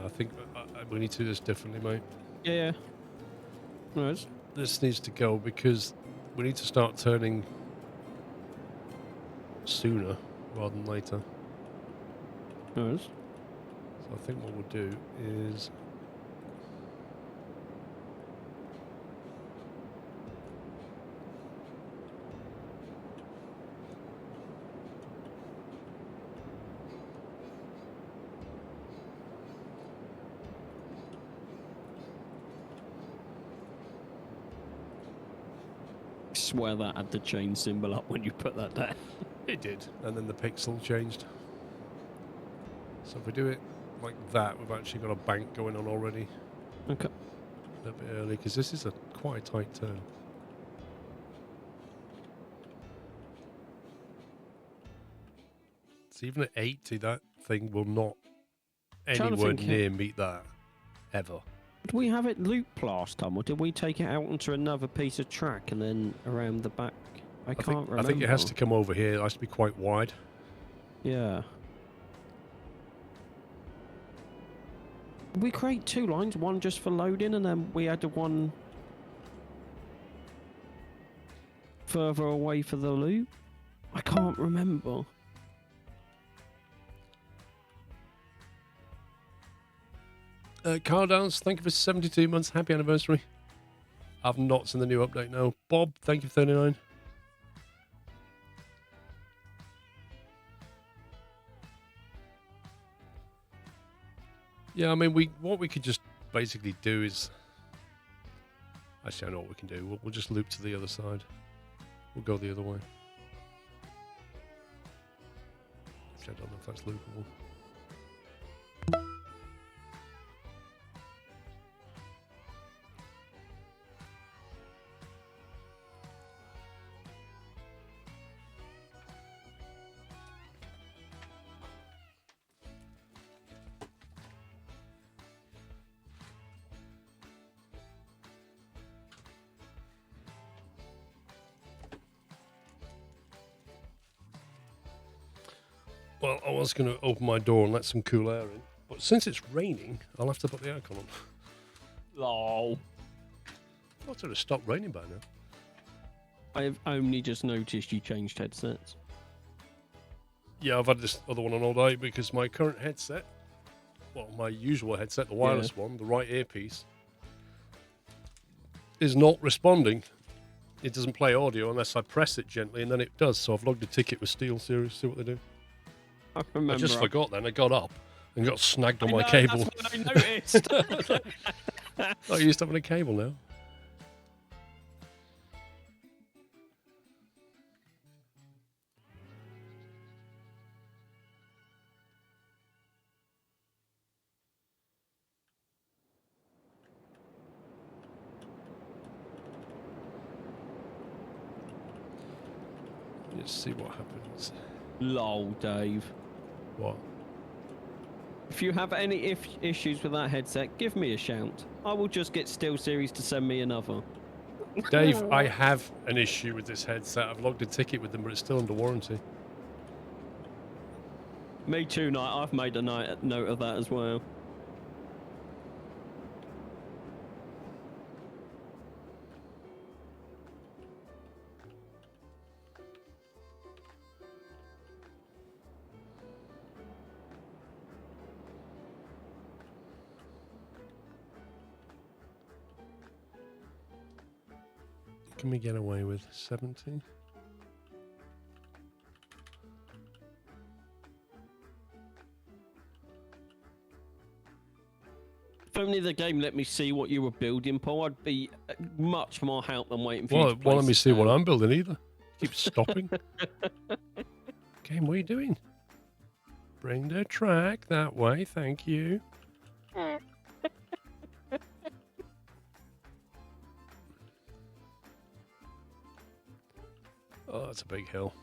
I think we need to do this differently, mate. Yeah. Right. This needs to go because we need to start turning sooner rather than later. Right. So I think what we'll do is... I swear that had the chain symbol up when you put that down. It did, and then the pixel changed. So if we do it like that, we've actually got a bank going on already. Okay. A little bit early, because this is quite a tight turn. So even at 80, that thing will not anywhere near meet that, ever. Did we have it looped last time, or did we take it out onto another piece of track and then around the back? I can't remember. I think it has to come over here. It has to be quite wide. Yeah. We create two lines, one just for loading, and then we added one further away for the loop. I can't remember. Car Downs, thank you for 72 months. Happy anniversary. I've not seen the new update now. Bob, thank you for 39. Yeah, I mean, what we could just basically do is... Actually, I know what we can do. We'll just loop to the other side. We'll go the other way. Actually, I don't know if that's loopable. Well, I was going to open my door and let some cool air in, but since it's raining, I'll have to put the aircon on. Lol. I thought it would have stopped raining by now. I've only just noticed you changed headsets. Yeah, I've had this other one on all day because my current headset, well, my usual headset, the wireless one, the right earpiece, is not responding. It doesn't play audio unless I press it gently, and then it does. So I've logged a ticket with Steel Series, see what they do. I just forgot then. I got up and got snagged on my cable. That's what I noticed. Oh, you're used to having a cable now. Let's see what happens. Lol, Dave. What? If you have any issues with that headset, give me a shout. I will just get SteelSeries to send me another. Dave, I have an issue with this headset. I've logged a ticket with them, but it's still under warranty. Me too, Knight. I've made a note of that as well. Can we get away with 70? If only the game let me see what you were building, Paul, I'd be much more help than waiting for you to Well, let me see down. what I'm building either. Keep stopping. Game, what are you doing? Bring the track that way, thank you. Oh, that's a big hill.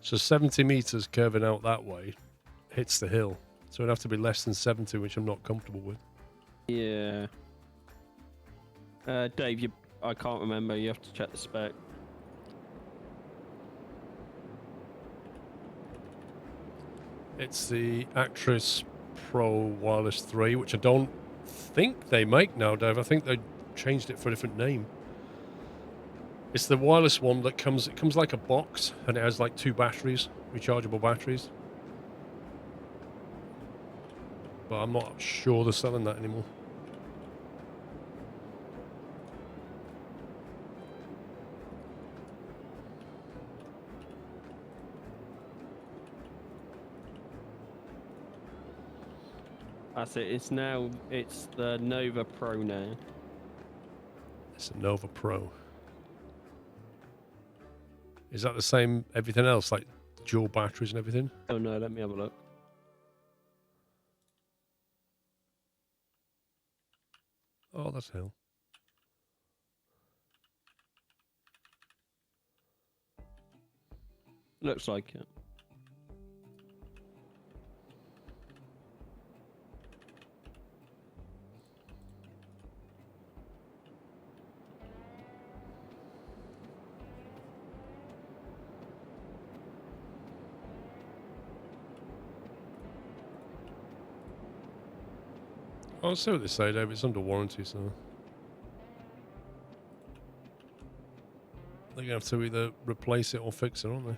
So 70 meters curving out that way hits the hill. So it'd have to be less than 70, which I'm not comfortable with. Yeah. Dave, I can't remember. You have to check the spec. It's the Actress Pro Wireless 3, which I don't think they make now, Dave. I think they changed it for a different name. It's the wireless one that comes like a box, and it has like 2 batteries, rechargeable batteries. But I'm not sure they're selling that anymore. That's it. It's the Nova Pro now. It's a Nova Pro. Is that the same everything else, like dual batteries and everything? Oh no, let me have a look. Oh, that's hell. Looks like it. I'll see what they say, Dave. It's under warranty, so they're gonna have to either replace it or fix it, aren't they?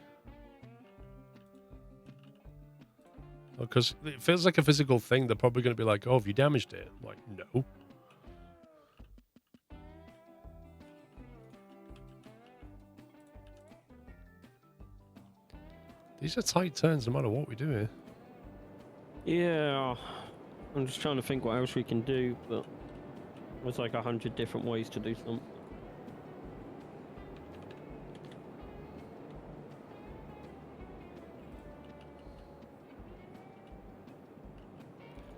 Because it feels like a physical thing. They're probably going to be like, "Oh, have you damaged it?" I'm like, no. These are tight turns, no matter what we do here. Yeah, I'm just trying to think what else we can do, but there's like 100 different ways to do something.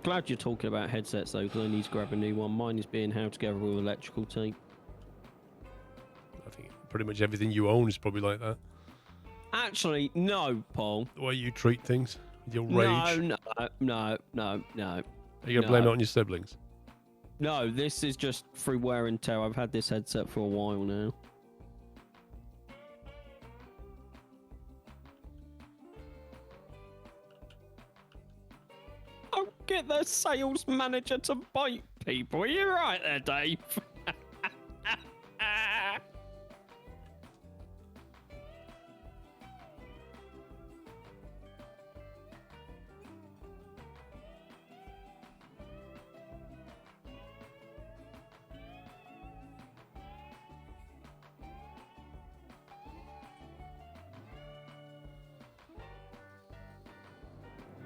Glad you're talking about headsets though, because I need to grab a new one. Mine is being held together with electrical tape. I think pretty much everything you own is probably like that. Actually, no, Paul. The way you treat things, with your rage. No. Are you gonna blame it on your siblings? No, this is just through wear and tear. I've had this headset for a while now. Oh, get the sales manager to bite people. You're right there, Dave.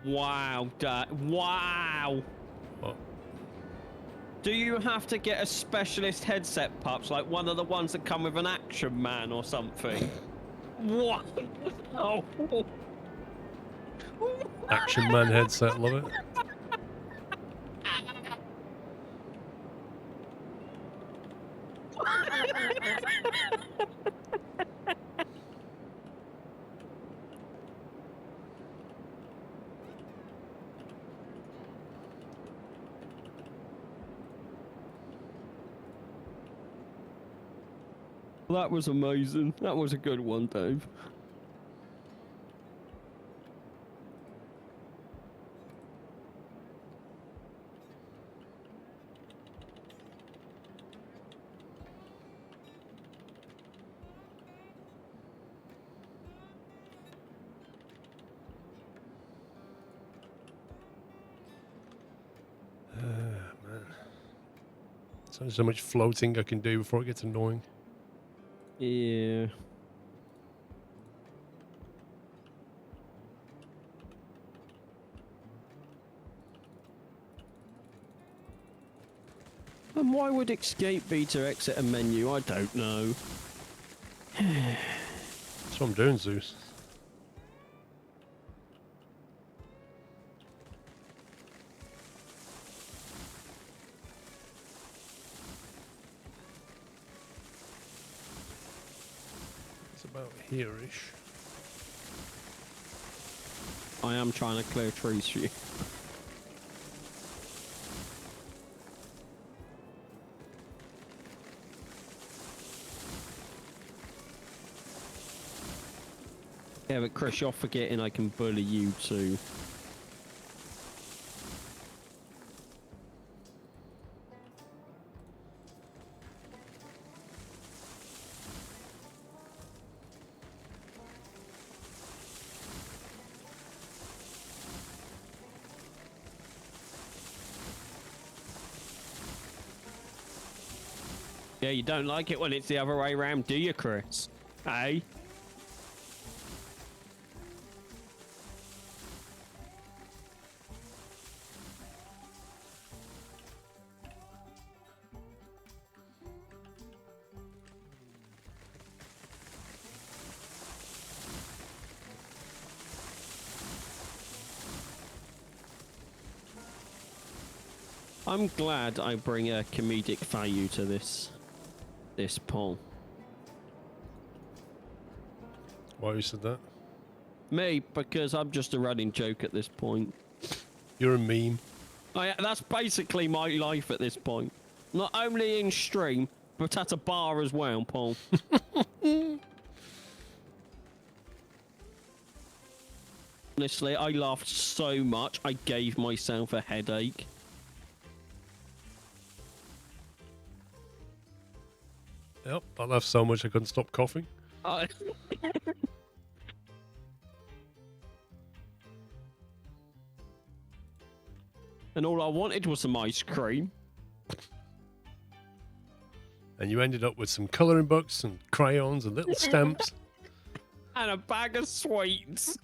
Wow, wow. What? Do you have to get a specialist headset, Pups? Like one of the ones that come with an Action Man or something? What? Oh. Action Man headset, love it. That was amazing. That was a good one, Dave. Man. There's only so much floating I can do before it gets annoying. Yeah. And why would escape be to exit a menu? I don't know. That's what I'm doing, Zeus. It's about here-ish. I am trying to clear trees for you. Yeah, but Chris, you're forgetting I can bully you too. Yeah, you don't like it when it's the other way around, do you, Chris? Hey? I'm glad I bring a comedic value to this poll. Why you said that? Me, because I'm just a running joke at this point. You're a meme. That's basically my life at this point. Not only in stream, but at a bar as well, Paul. Honestly, I laughed so much, I gave myself a headache. Yep, I laughed so much I couldn't stop coughing. And all I wanted was some ice cream. And you ended up with some colouring books and crayons and little stamps. And a bag of sweets.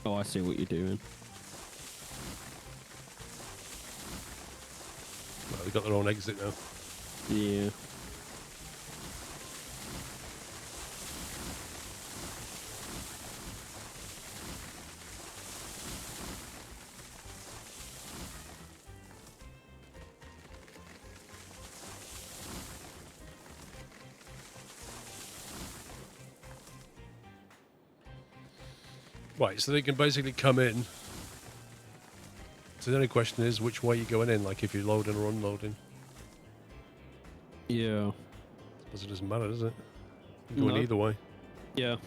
Oh, I see what you're doing. Well, they've got their own exit now. Yeah. Right, so they can basically come in. So the only question is which way you're going in, like if you're loading or unloading. Yeah. I suppose it doesn't matter, does it? You're going No. either way. Yeah.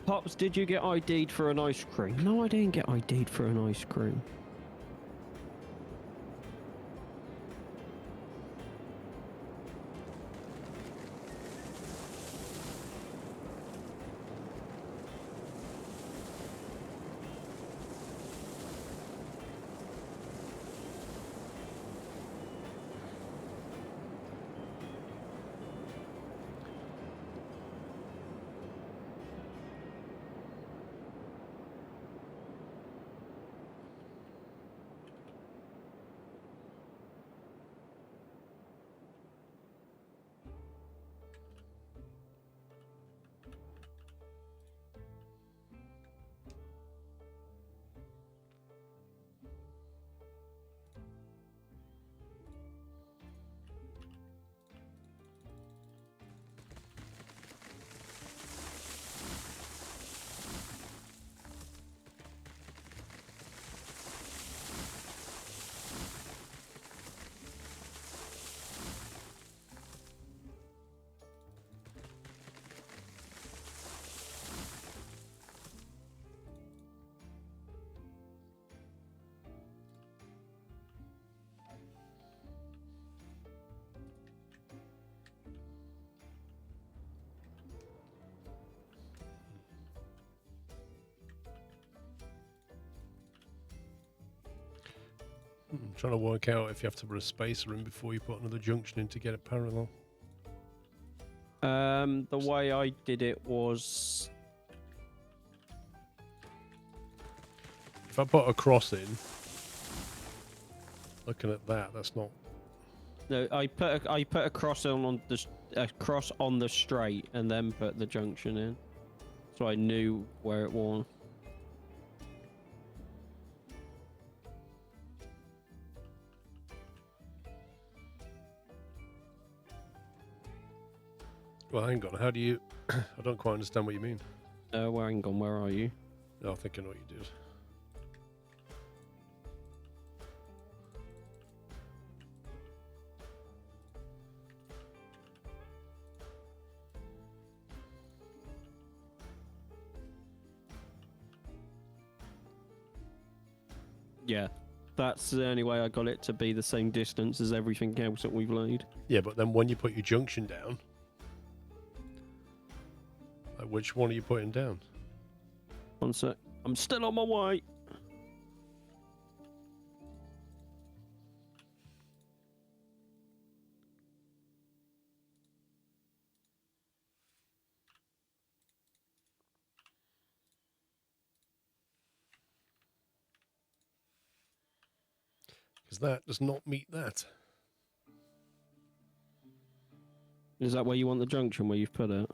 Pops, did you get ID'd for an ice cream? No, I didn't get ID'd for an ice cream. I'm trying to work out if you have to put a spacer in before you put another junction in to get it parallel. The way I did it was... If I put a cross in, looking at that, that's not... No, I put a cross on the straight and then put the junction in, so I knew where it was. Well, hang on, how do you... I don't quite understand what you mean. Well, hang on, where are you? No, I think I know what you did. Yeah. That's the only way I got it to be the same distance as everything else that we've laid. Yeah, but then when you put your junction down, like which one are you putting down? One sec. I'm still on my way. Because that does not meet that. Is that where you want the junction where you've put it?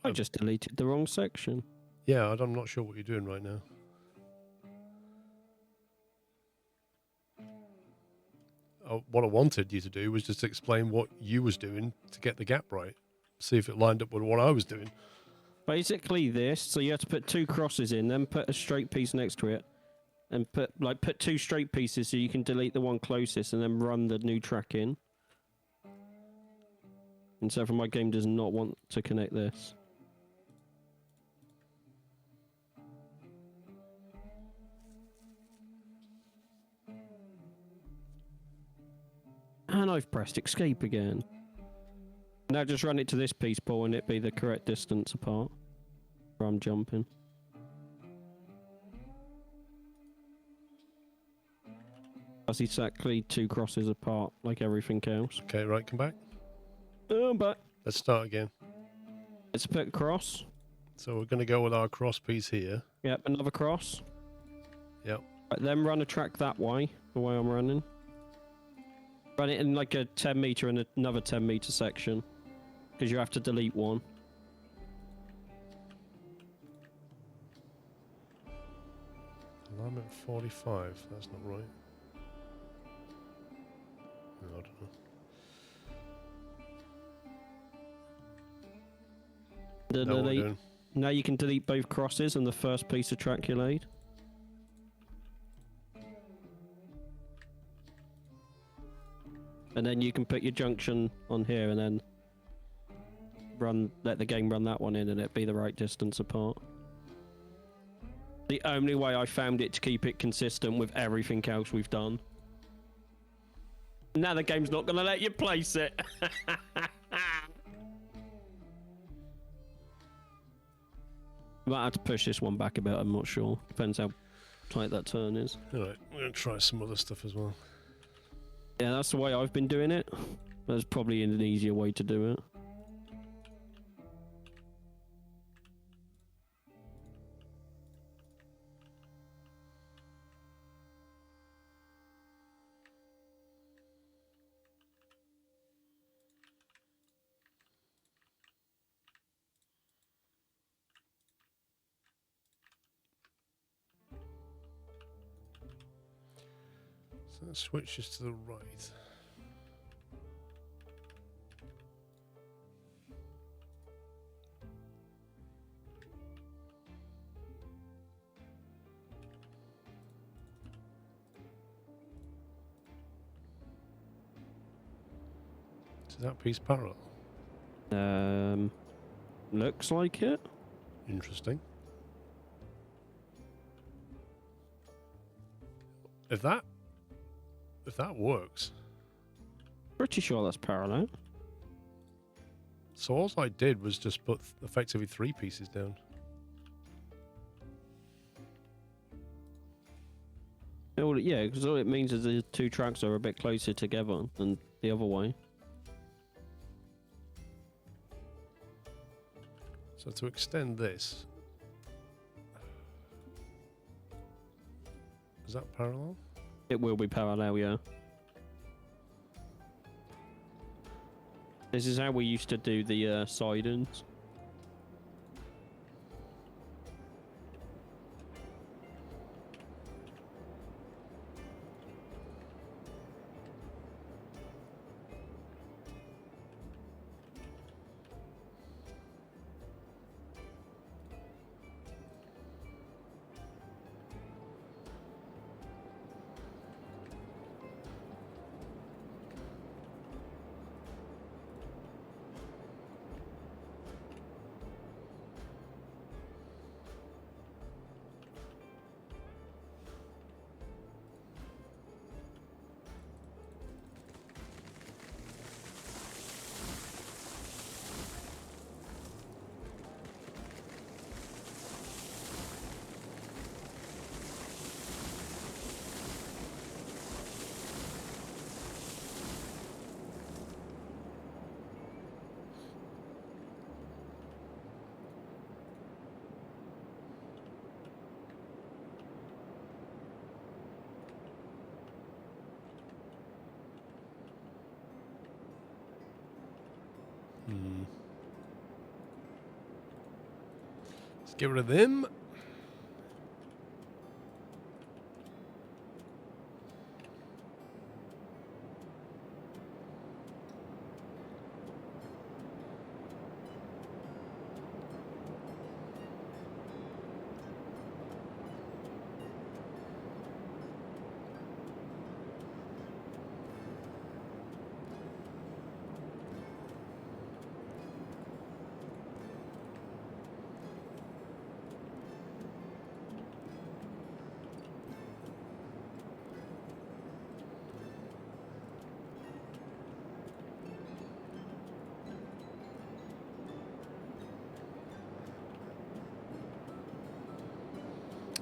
I just deleted the wrong section. Yeah, I'm not sure what you're doing right now. What I wanted you to do was just explain what you was doing to get the gap right. See if it lined up with what I was doing. Basically this, so you have to put 2 crosses in, then put a straight piece next to it, and put 2 straight pieces so you can delete the one closest and then run the new track in. And so my game does not want to connect this. And I've pressed escape again. Now just run it to this piece, Paul, and it be the correct distance apart. Where I'm jumping. That's exactly 2 crosses apart, like everything else. Okay, right, come back. Oh, but Let's start again. let's put cross. So we're going to go with our cross piece here. Yep, another cross. Yep. Right, then run a track that way, the way I'm running. Run it in like a 10 meter and another 10 meter section. Because you have to delete one. Alignment 45, that's not right. No, I don't know. No, what we're doing. Now you can delete both crosses and the first piece of track you laid. And then you can put your junction on here and then let the game run that one in and it'd be the right distance apart. The only way I found it to keep it consistent with everything else we've done. Now the game's not going to let you place it. Might have to push this one back a bit, I'm not sure. Depends how tight that turn is. Alright, we're going to try some other stuff as well. Yeah, that's the way I've been doing it. There's probably an easier way to do it. So that switches to the right. Is that piece parallel? Looks like it. Interesting. If that works. Pretty sure that's parallel. So all I did was just put effectively 3 pieces down. Yeah, because all it means is the 2 tracks are a bit closer together than the other way. So to extend this, is that parallel? It will be parallel, yeah. This is how we used to do the side-ins. Get rid of them.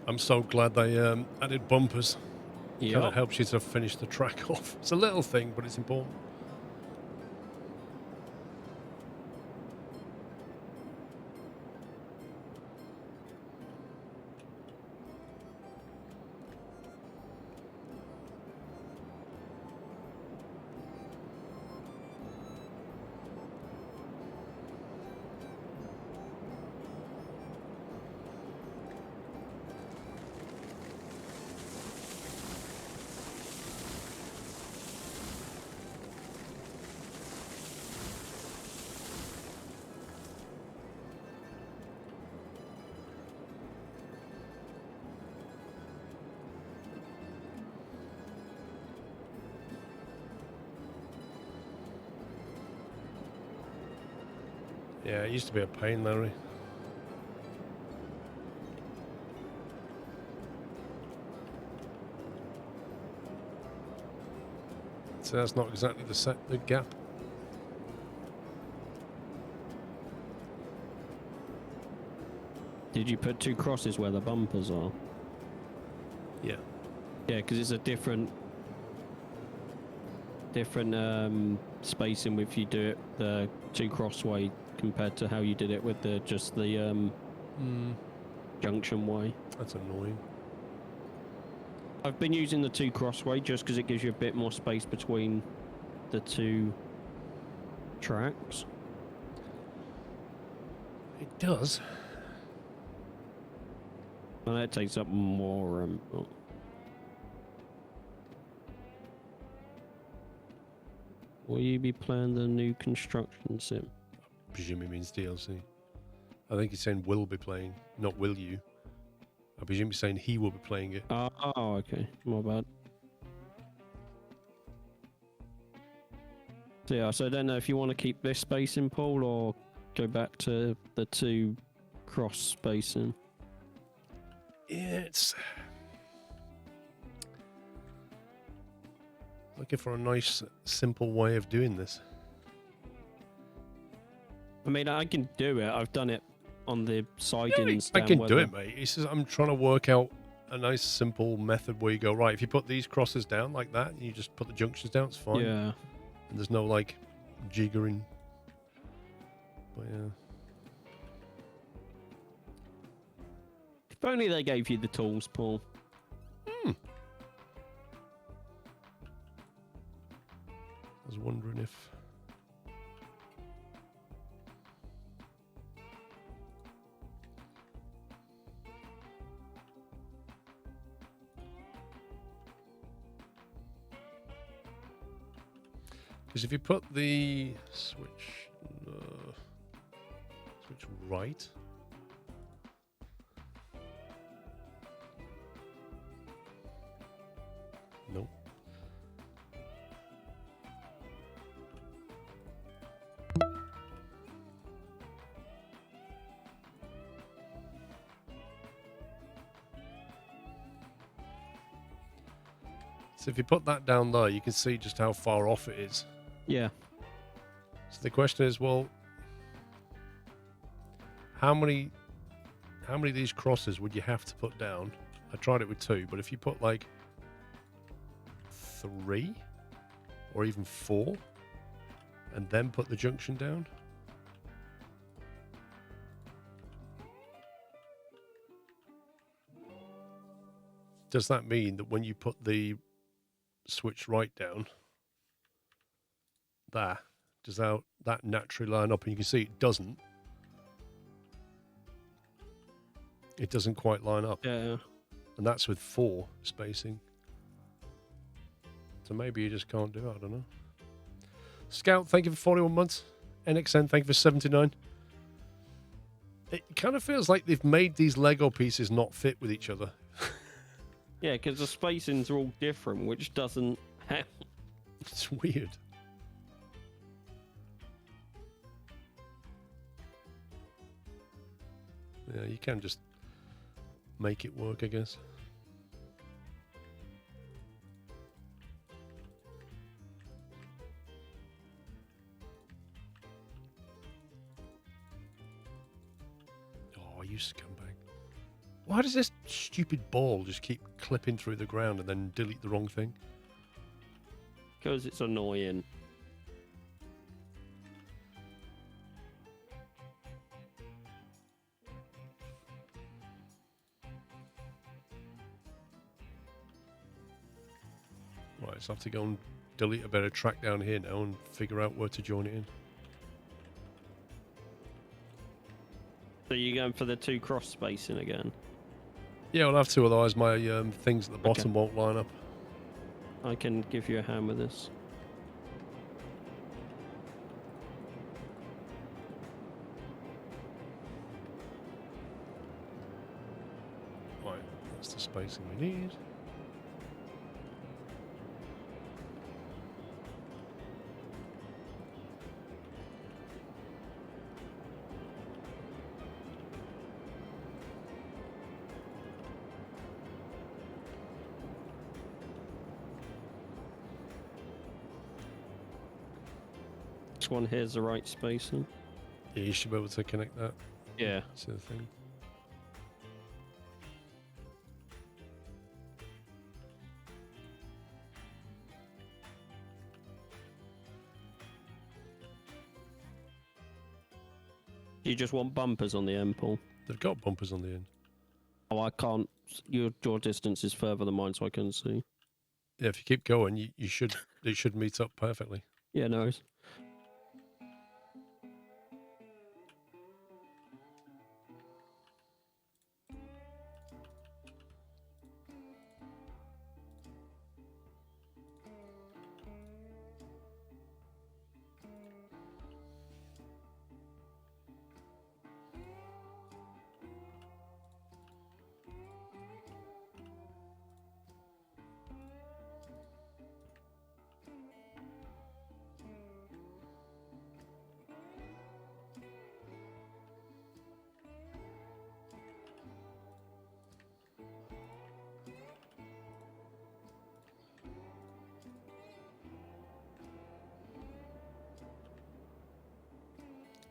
I'm so glad they added bumpers. Kind Yeah. of helps you to finish the track off. It's a little thing, but it's important. Yeah, it used to be a pain, Larry. So that's not exactly the gap. Did you put 2 crosses where the bumpers are? Yeah. Yeah, because it's a different spacing if you do it the 2 crossway compared to how you did it with the junction way. That's annoying. I've been using the 2 crossway just because it gives you a bit more space between the 2 tracks. It does. And it takes up more. Will you be playing the new construction sim? I presume it means DLC. I think he's saying will be playing, not will you. I presume he's saying he will be playing it. Oh, okay. My bad. So yeah, so I don't know if you want to keep this spacing, Paul, or go back to the 2 cross spacing. Yeah, it's looking for a nice, simple way of doing this. I mean, I can do it. I've done it on the sidings. I can do it, mate. He says, I'm trying to work out a nice, simple method where you go, right, if you put these crosses down like that, and you just put the junctions down, it's fine. Yeah. And there's no, like, jiggering. But, yeah. If only they gave you the tools, Paul. I was wondering if... Because if you put the switch right, nope. So if you put that down there, you can see just how far off it is. Yeah. So the question is, well, how many of these crosses would you have to put down? I tried it with 2, but if you put like 3 or even 4 and then put the junction down, does that mean that when you put the switch right down, does that naturally line up? And you can see it doesn't. It doesn't quite line up. Yeah. And that's with 4 spacing. So maybe you just can't do it. I don't know. Scout, thank you for 41 months. NXN, thank you for 79. It kind of feels like they've made these Lego pieces not fit with each other. Yeah, because the spacings are all different, which doesn't help. It's weird. Yeah, you can just make it work, I guess. Oh, you scumbag. Why does this stupid ball just keep clipping through the ground and then delete the wrong thing? Because it's annoying. Right, so I have to go and delete a better track down here now and figure out where to join it in. So you're going for the 2 cross spacing again? Yeah, I'll have to, otherwise my things at the bottom Okay. won't line up. I can give you a hand with this. Right, that's the spacing we need. This one here's the right spacing. Yeah, you should be able to connect that Yeah. to the thing. You just want bumpers on the end, Paul? They've got bumpers on the end. Oh, I can't. Your distance is further than mine, so I couldn't see. Yeah, if you keep going, you should it should meet up perfectly. Yeah, no worries.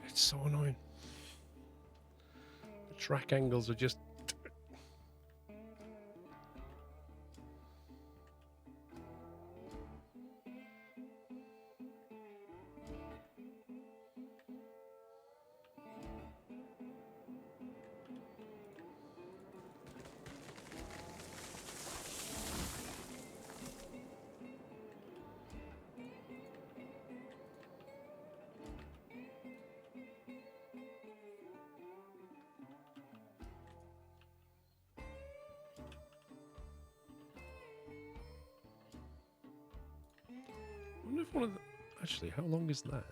It's so annoying. The track angles are just... I wonder if one of the... Actually, how long is that?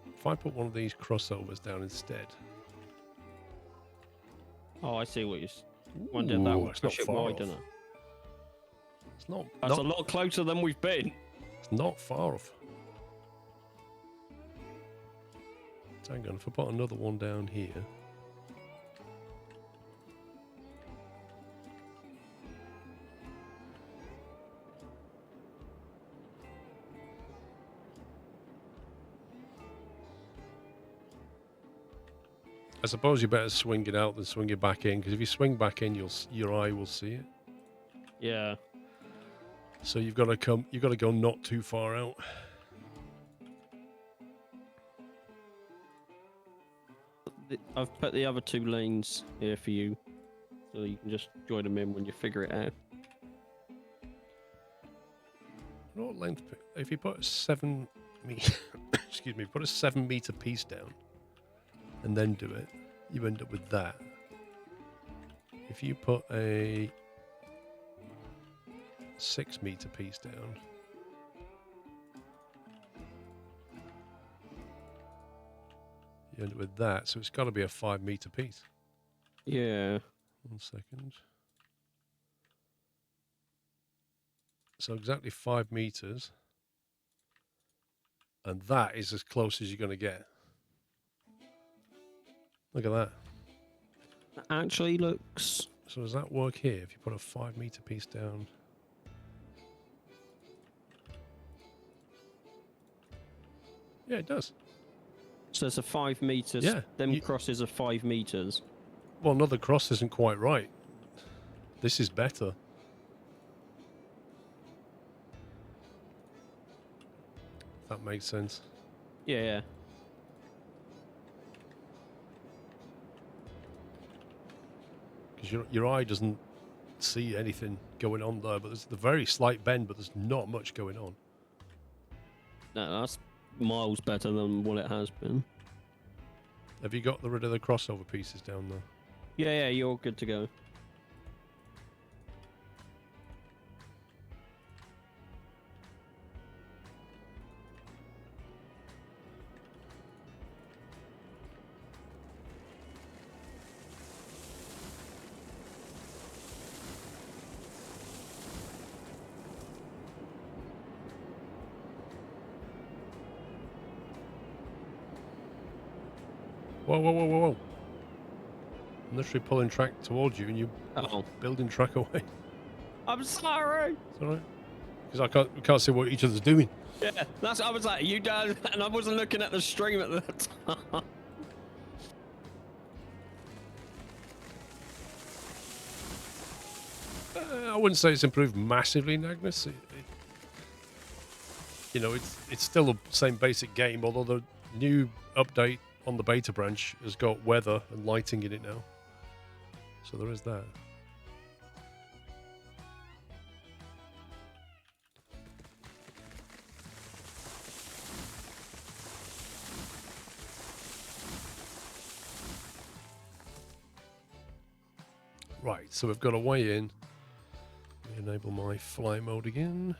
If I put one of these crossovers down instead... Oh, I see what you wondered. That Ooh, would it's not push it far wide, off. doesn't it? It's not... That's a lot closer than we've been. It's not far off. So hang on, if I put another one down here... I suppose you better swing it out than swing it back in, because if you swing back in, your eye will see it. Yeah. So you've got to go not too far out. I've put the other 2 lanes here for you, so you can just join them in when you figure it out. What length? If you put 7 meters, excuse me, put a 7-meter piece down and then do it, you end up with that. If you put a 6-meter piece down, you end up with that. So it's got to be a 5-meter piece. Yeah. 1 second. So exactly 5 meters. And that is as close as you're going to get. Look at that. That actually looks... So does that work here? If you put a 5-meter piece down. Yeah, it does. So it's a 5 meters. Yeah, Them crosses are 5 meters. Well, no, the cross isn't quite right. This is better. If that makes sense. Yeah. Because your eye doesn't see anything going on there, but there's the very slight bend, but there's not much going on. No, that's miles better than what it has been. Have you got rid of the crossover pieces down there? Yeah, you're good to go. Whoa. I'm literally pulling track towards you and you building track away. I'm sorry. It's alright. Because we can't see what each other's doing. Yeah, I was like, you done? And I wasn't looking at the stream at the time. I wouldn't say it's improved massively in Agnes. It's still the same basic game, although the new update on the beta branch has got weather and lighting in it now. So there is that. Right, so we've got a way in. Let me enable my fly mode again.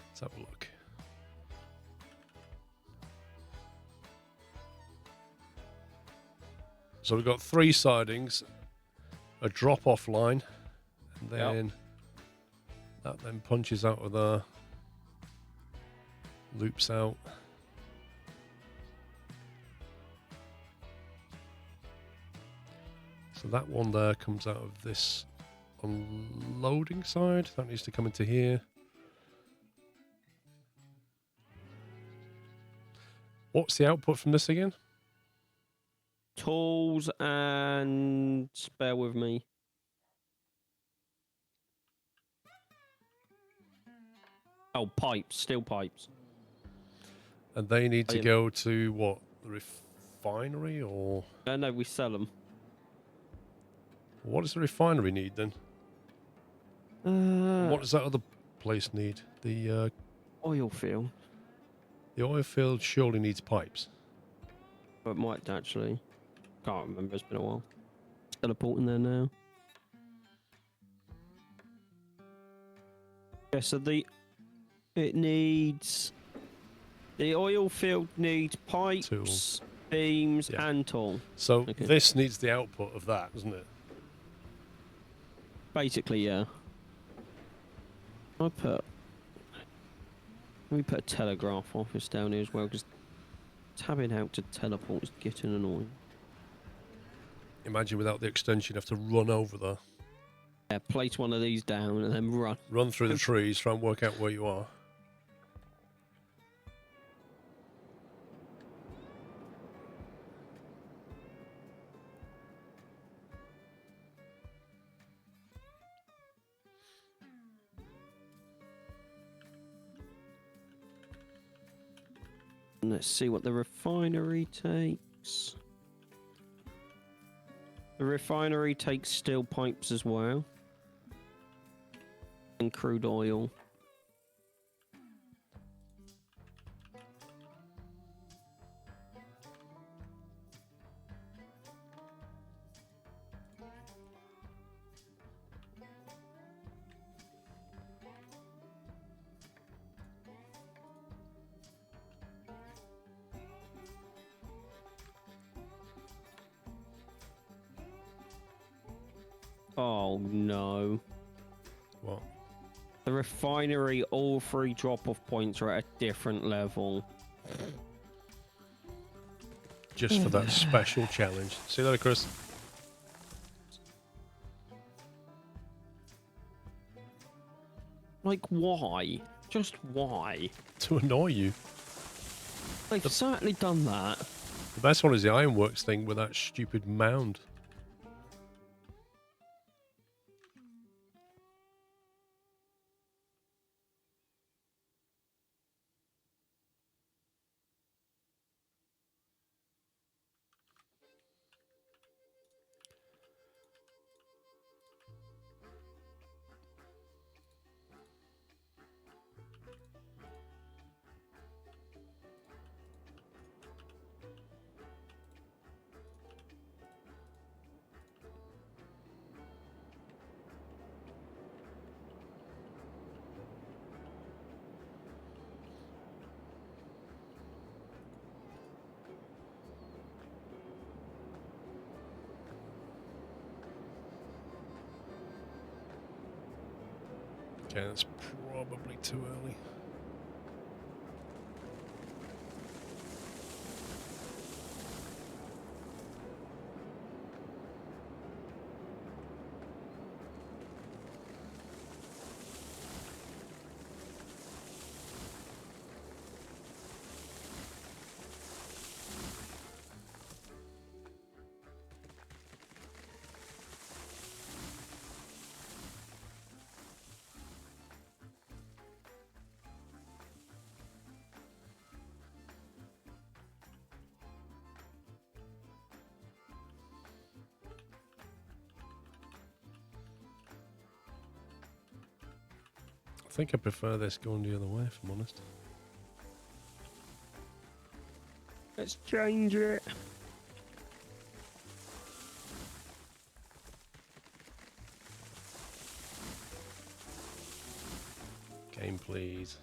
Let's have a look. So we've got 3 sidings, a drop-off line, and then that then punches out of there, loops out. So that one there comes out of this unloading side. That needs to come into here. What's the output from this again? Tools and bear with me. Oh, pipes, steel pipes. And they need to go to what? The refinery or? No, we sell them. What does the refinery need then? What does that other place need? The oil field. The oil field surely needs pipes. But it might actually. Can't remember. It's been a while. Teleporting there now. Yeah. So the oil field needs pipes, tools, beams, and tool. So this needs the output of that, doesn't it? Basically, yeah. Let me put a telegraph office down here as well, because tabbing out to teleport is getting annoying. Imagine without the extension, you have to run over there. Yeah, place one of these down and then run. Run through the trees, try and work out where you are. Let's see what the refinery takes. The refinery takes steel pipes as well. And crude oil. Oh no. What? The refinery, all 3 drop-off points are at a different level. Just for that special challenge. See you later, Chris. Like, why? Just why? To annoy you. They've certainly done that. The best one is the Ironworks thing with that stupid mound. Okay, that's probably too early. I think I prefer this going the other way, if I'm honest. Let's change it. Game, please.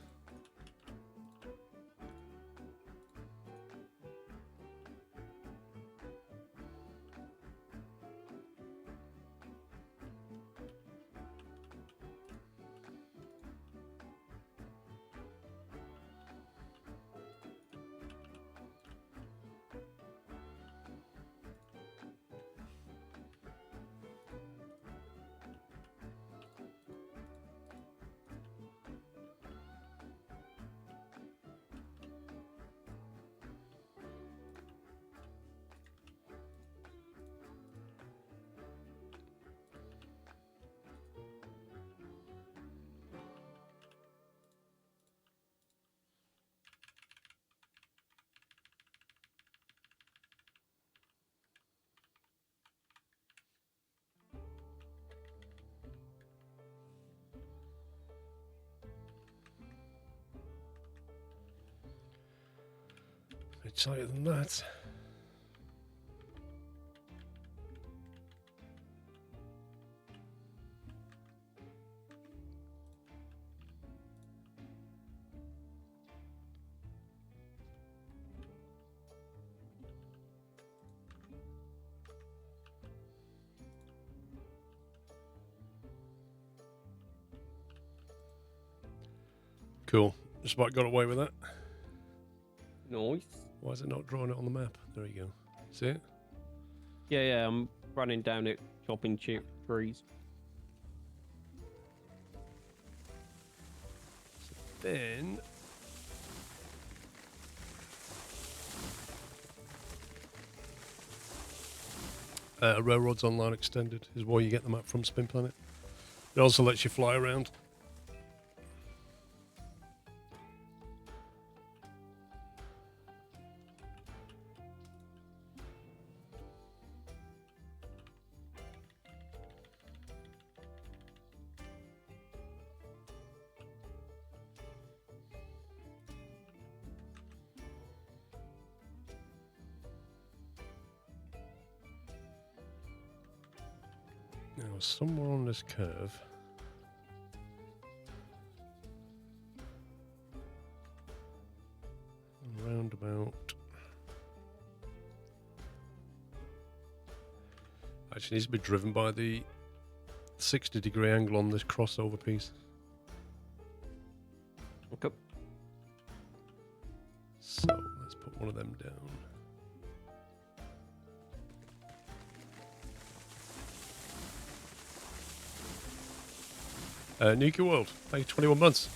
Bit tighter than that. Cool. Just about got away with that. Nice. Why is it not drawing it on the map? There you go. See it? Yeah, I'm running down it, chopping trees. Then Railroads Online Extended is where you get them up from Spin Planet. It also lets you fly around. somewhere on this curve. Roundabout. Actually needs to be driven by the 60-degree angle on this crossover piece. Okay. So let's put one of them down. Nuka World, thank you, 21 months.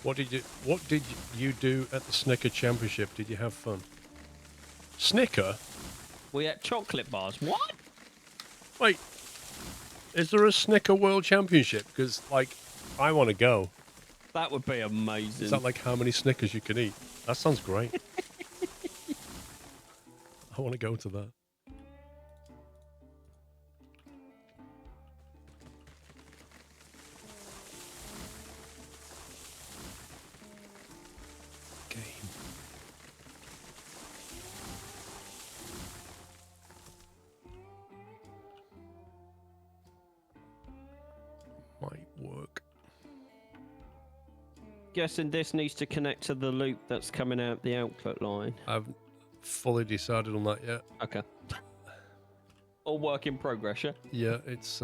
What did you do at the Snicker Championship? Did you have fun? Snicker? We had chocolate bars. What? Wait, is there a Snicker World Championship? Because, like, I want to go. That would be amazing. Is that like how many Snickers you can eat? That sounds great. I want to go to that. Might work. Guessing this needs to connect to the loop that's coming out the output line. I haven't fully decided on that yet. Okay. All work in progress, yeah? Yeah, it's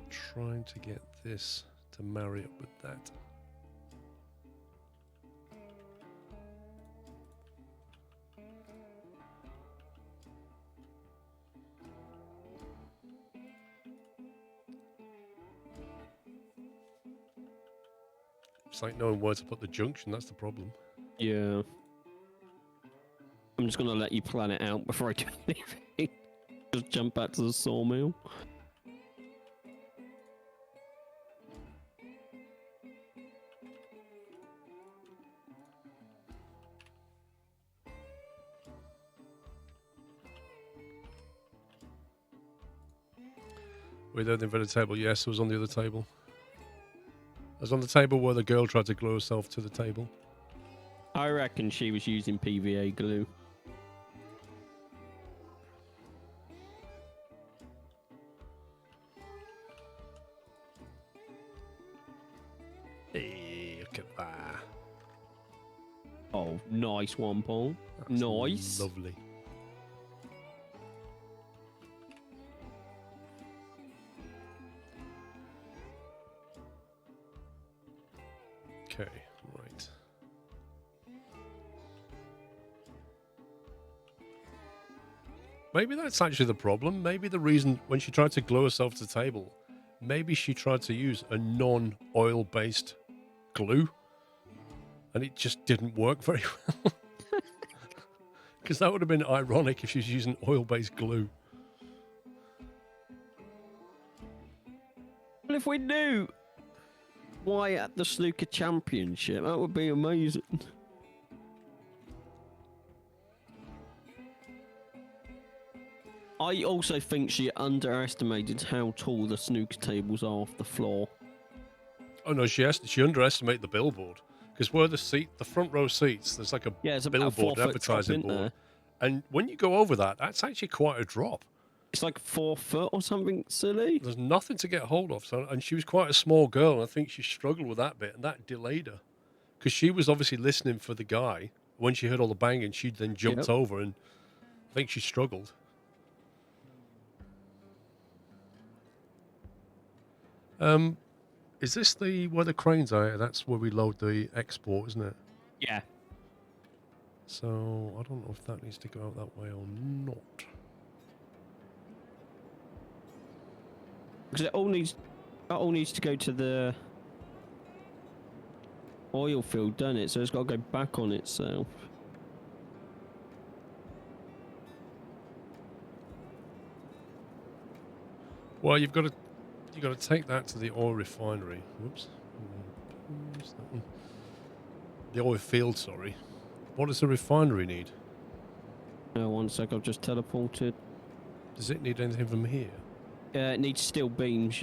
trying to get this to marry up with that. It's like knowing where to put the junction, that's the problem. Yeah. I'm just going to let you plan it out before I do anything. Just jump back to the sawmill. Were you there at the inverted table? Yes, it was on the other table. I was on the table where the girl tried to glue herself to the table. I reckon she was using PVA glue. Hey, look at that. Oh, nice one, Paul. That's Nice. Lovely. Okay, right. Maybe that's actually the problem. Maybe the reason when she tried to glue herself to the table, maybe she tried to use a non-oil based glue and it just didn't work very well. Because that would have been ironic if she was using oil-based glue. Well, if we knew why at the Snooker Championship, that would be amazing. I also think she underestimated how tall the snooker tables are off the floor. Oh no, she underestimated the billboard. Because where the front row seats, there's like a it's about a 4 billboard foot advertising drop, isn't board. there? And when you go over that, that's actually quite a drop. It's like 4 foot or something silly. There's nothing to get hold of. So, and she was quite a small girl, and I think she struggled with that bit, and that delayed her. Because she was obviously listening for the guy. When she heard all the banging, she then jumped over, and I think she struggled. Is this where the cranes are? That's where we load the export, isn't it? Yeah. So I don't know if that needs to go out that way or not. Because that all needs to go to the oil field, doesn't it? So it's got to go back on itself. Well, you've got to take that to the oil refinery. Whoops. The oil field, sorry. What does the refinery need? 1 sec, I've just teleported. Does it need anything from here? It needs steel beams,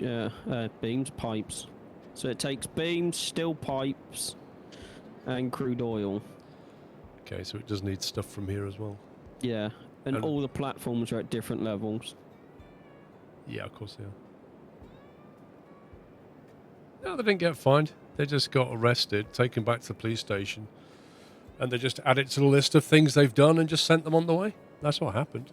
pipes. So it takes beams, steel pipes, and crude oil. Okay, so it does need stuff from here as well. Yeah. And all the platforms are at different levels. Yeah, of course they are. No, they didn't get fined. They just got arrested, taken back to the police station, and they just added it to the list of things they've done and just sent them on the way. That's what happened.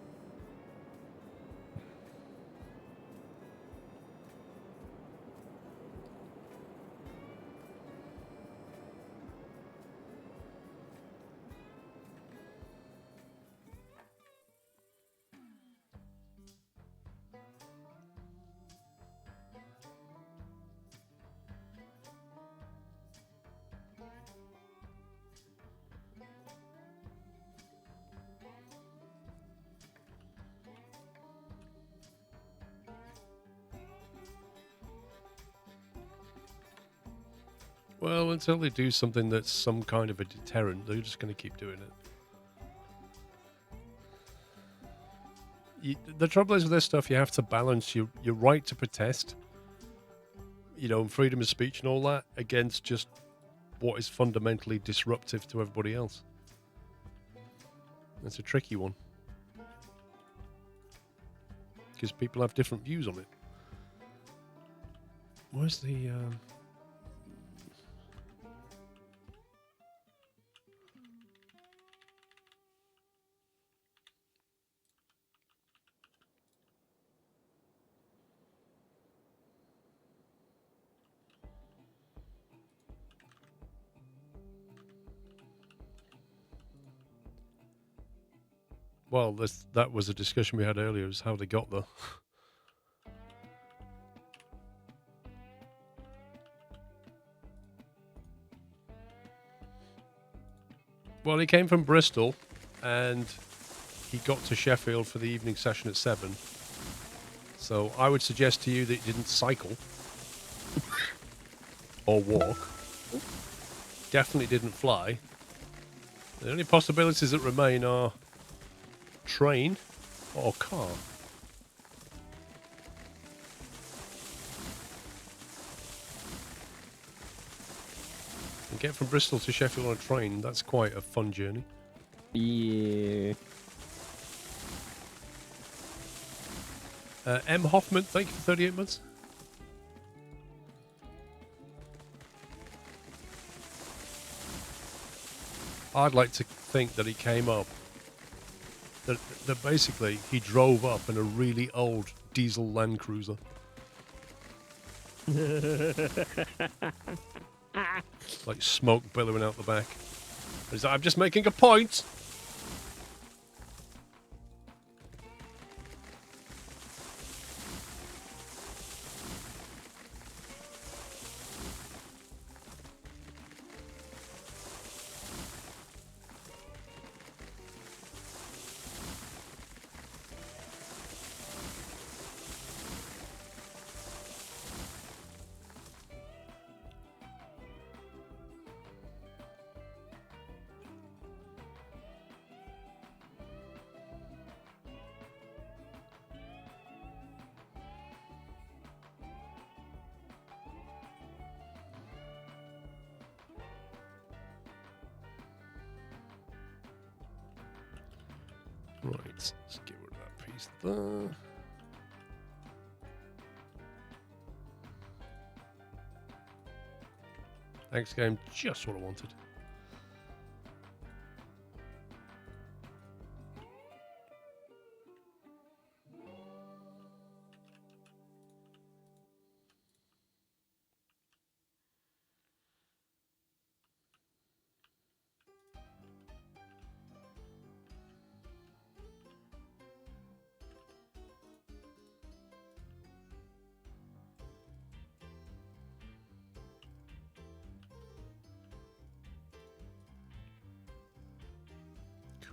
Well, until they do something that's some kind of a deterrent, they're just going to keep doing it. The trouble is with this stuff, you have to balance your right to protest, and freedom of speech and all that, against just what is fundamentally disruptive to everybody else. It's a tricky one. Because people have different views on it. Where's the... Well, that was a discussion we had earlier, is how they got there. Well, he came from Bristol, and he got to Sheffield for the evening session at 7. So I would suggest to you that he didn't cycle or walk. Definitely didn't fly. The only possibilities that remain are train or car. And get from Bristol to Sheffield on a train, that's quite a fun journey. Yeah. M. Hoffman, thank you for 38 months. I'd like to think that he came up, that basically he drove up in a really old diesel Land Cruiser. Like smoke billowing out the back. He's like, I'm just making a point. Right, let's get rid of that piece there. Thanks, game. Just what I wanted.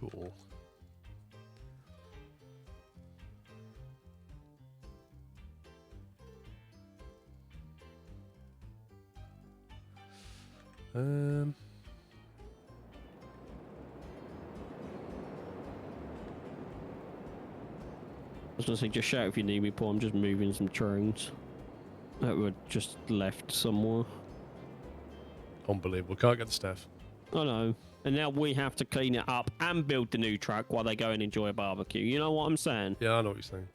Cool. I was gonna say, just shout if you need me, Paul. I'm just moving some trains that were just left somewhere. Unbelievable. Can't get the staff. I know. And now we have to clean it up and build the new track while they go and enjoy a barbecue. You know what I'm saying? Yeah, I know what you're saying.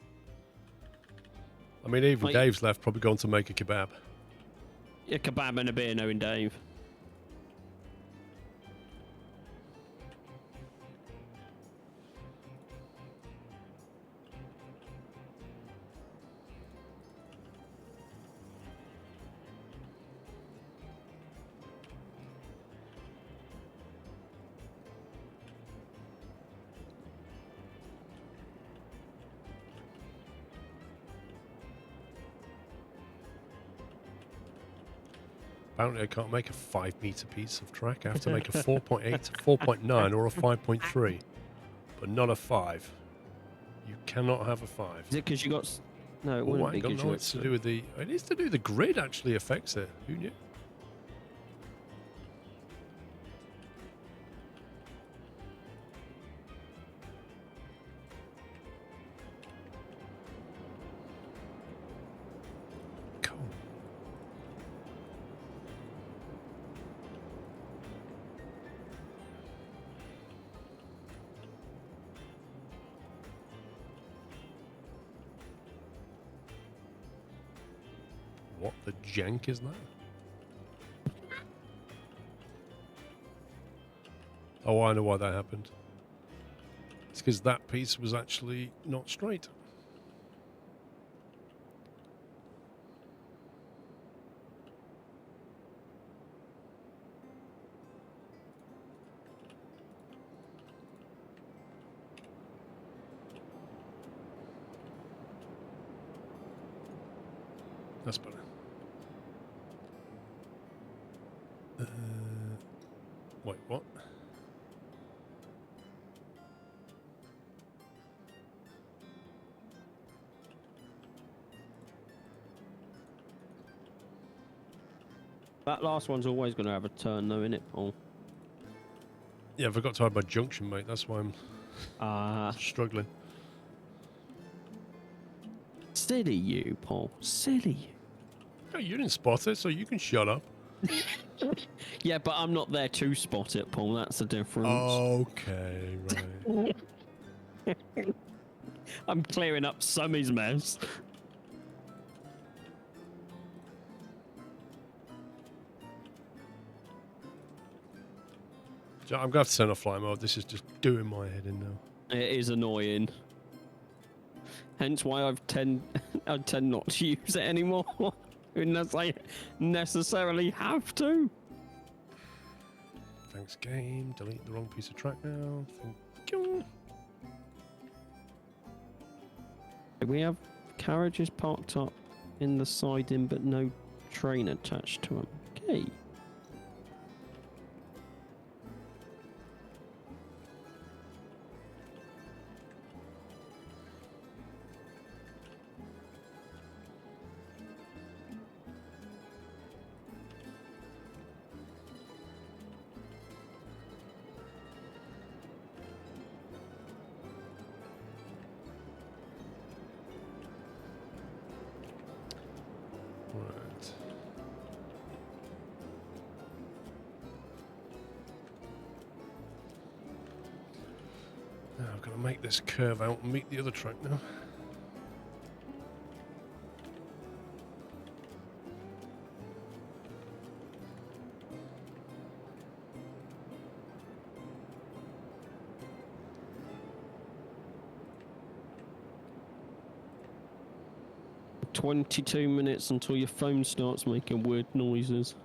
I mean, even Like, Dave's left, probably going to make a kebab. a kebab and a beer, knowing Dave. Apparently, I can't make a 5-meter piece of track. I have to make a 4.8, 4.9, or a 5.3, but not a 5. You cannot have a 5. Is it because you got... No, it Oh, wouldn't I be don't because know. you It's to do with the... It is to do with the grid, actually affects it. Who knew? Cool. What the jank is that? Oh, I know why that happened. It's because that piece was actually not straight. That's better. Wait, what? That last one's always going to have a turn, though, innit, Paul? Yeah, I forgot to add my junction, mate. That's why I'm struggling. Silly you, Paul. Silly you. Oh, you didn't spot it, so you can shut up. Yeah, but I'm not there to spot it, Paul. That's the difference. Okay, right. I'm clearing up Summy's mess. I'm going to have to turn off fly mode. This is just doing my head in now. It is annoying. Hence why I tend not to use it anymore. Unless I necessarily have to. Thanks, game. Delete the wrong piece of track now. Thank you. We have carriages parked up in the siding, but no train attached to them. Okay. Right. Now I've got to make this curve out and meet the other track now. "22 minutes until your phone starts making weird noises."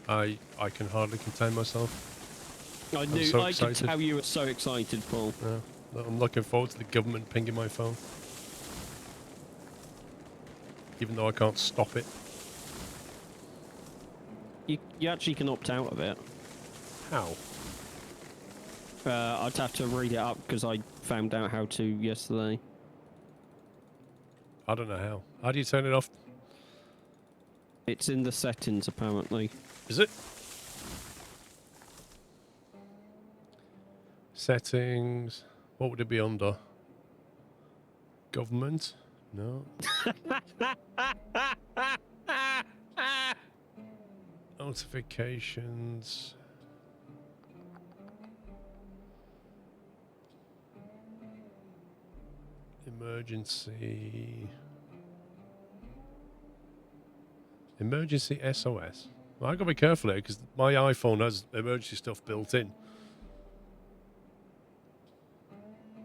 I can hardly contain myself. I I'm knew. so I could excited. tell you were so excited, Paul. Yeah, I'm looking forward to the government pinging my phone. Even though I can't stop it. You actually can opt out of it. How? I'd have to read it up because I found out how to yesterday. I don't know how. How do you turn it off? It's in the settings, apparently. Is it? Settings. What would it be under? Government? No. Notifications. Emergency. Emergency SOS. Well, I gotta be careful here because my iPhone has emergency stuff built in.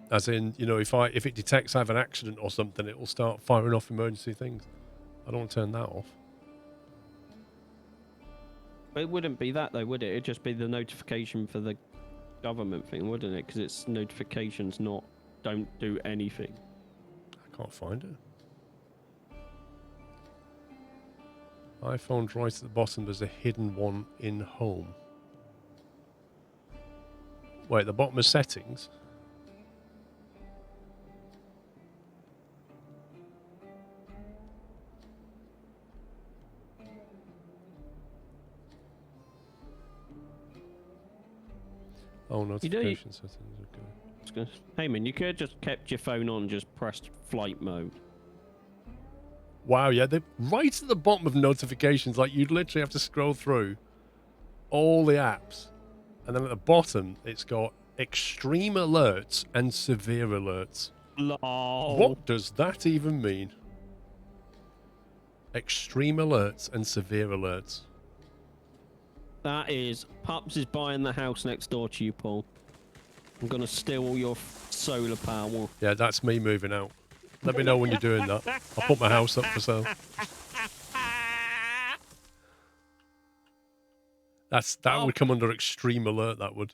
As in, you know, if it detects I have an accident or something, it will start firing off emergency things. I don't want to turn that off. It wouldn't be that though, would it? It'd just be the notification for the government thing, wouldn't it? Because it's notifications, not don't do anything. I can't find it. iPhone's right at the bottom. There's a hidden one in home. Wait, the bottom of settings? Oh, notification settings. Okay. Hey man, you could have just kept your phone on, just pressed flight mode. Wow, yeah, they're right at the bottom of notifications. Like, you'd literally have to scroll through all the apps. And then at the bottom, it's got extreme alerts and severe alerts. Lol. What does that even mean? Extreme alerts and severe alerts. That is, Pups is buying the house next door to you, Paul. I'm going to steal all your solar power. Yeah, that's me moving out. Let me know when you're doing that. I'll put my house up for sale. That would come under extreme alert, that would.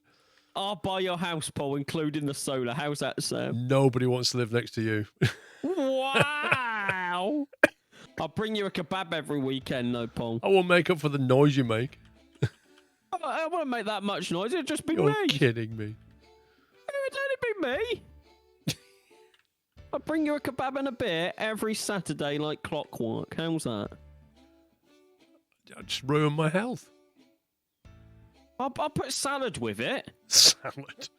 I'll buy your house, Paul, including the solar. How's that, Sam? Nobody wants to live next to you. Wow! I'll bring you a kebab every weekend, though, Paul. I won't make up for the noise you make. I won't make that much noise. It'll just be You're me. kidding me. It'll only be me. I'll bring you a kebab and a beer every Saturday like clockwork. How's that? I'd just ruin my health. I'll put salad with it. Salad.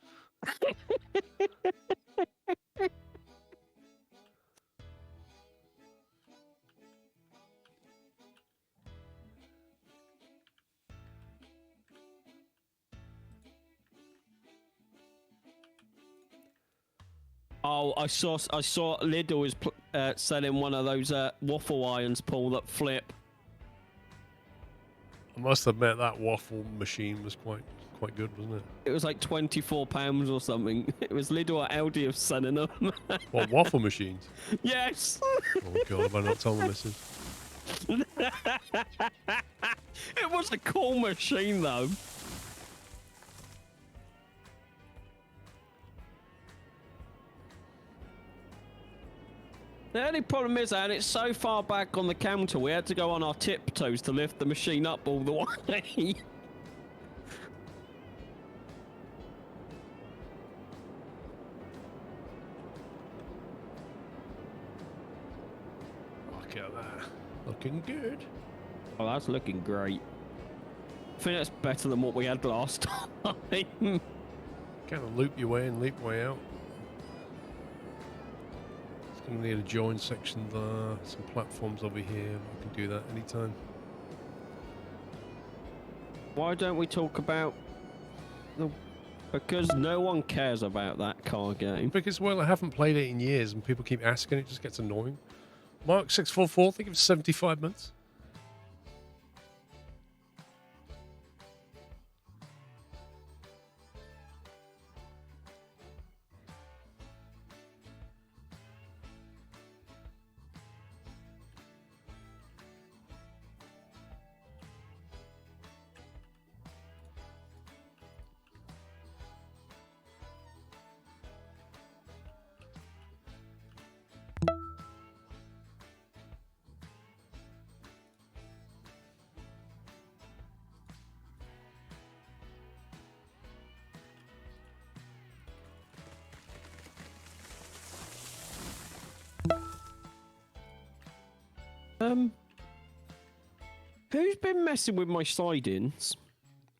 Oh, I saw Lidl is selling one of those waffle irons, Paul, that flip. I must admit that waffle machine was quite good, wasn't it? It was like £24 or something. It was Lidl or Aldi of selling them. What, waffle machines? Yes. Oh god, have I not told the missus? It was a cool machine though. The only problem is that it's so far back on the counter, we had to go on our tiptoes to lift the machine up all the way. Look at that. Looking good. Oh, that's looking great. I think that's better than what we had last time. Kind of loop your way in, loop your way out. It's going to need a join section there. Some platforms over here. I can do that anytime. Why don't we talk about the... Because no one cares about that car game. Because, well, I haven't played it in years and people keep asking. It just gets annoying. Mark 644, I think it was 75 months. Who's been messing with my sidings?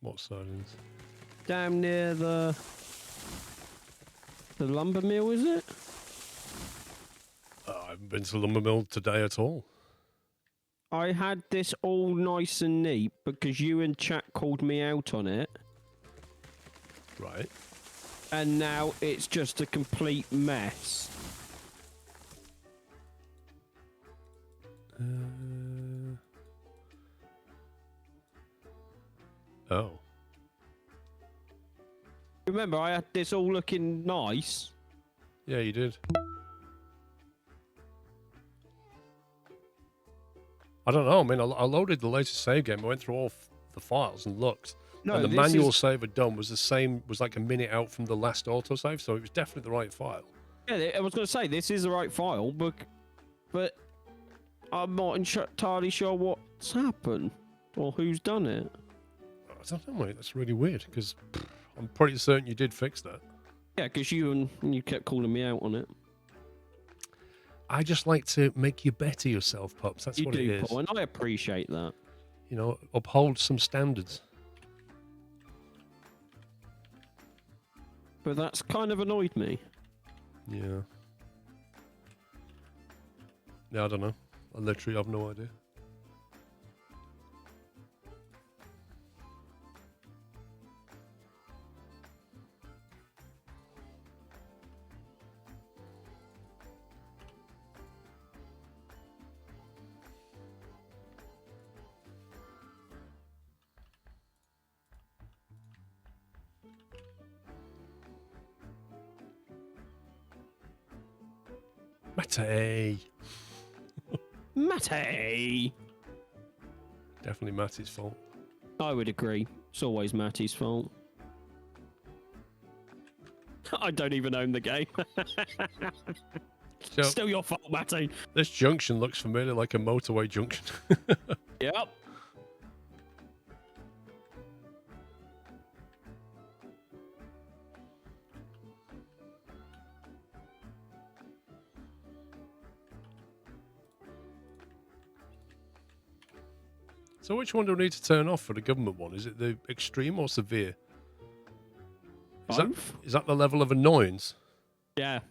What sidings? Down near the lumber mill, is it? haven't been to the lumber mill today at all. I had this all nice and neat because you and chat called me out on it. Right. And now it's just a complete mess. Oh. Remember, I had this all looking nice. Yeah, you did. I don't know. I mean, I loaded the latest save game. I went through all the files and looked. No, and the this manual is... save I'd done was the same, was like a minute out from the last autosave, so it was definitely the right file. Yeah, I was going to say, this is the right file, but I'm not entirely sure what's happened or who's done it. I don't know, mate. That's really weird, because I'm pretty certain you did fix that. Yeah, because you kept calling me out on it. I just like to make you better yourself, Pops. That's You what do, it is. Paul, and I appreciate that. You know, uphold some standards. But that's kind of annoyed me. Yeah. Yeah, I don't know. I literally have no idea. Matty. Matty! Definitely Matty's fault. I would agree. It's always Matty's fault. I don't even own the game. So, Still your fault, Matty. this junction looks familiar, like a motorway junction. Yep. So which one do we need to turn off for the government one? Is it the extreme or severe? Both? Is that the level of annoyance? Yeah.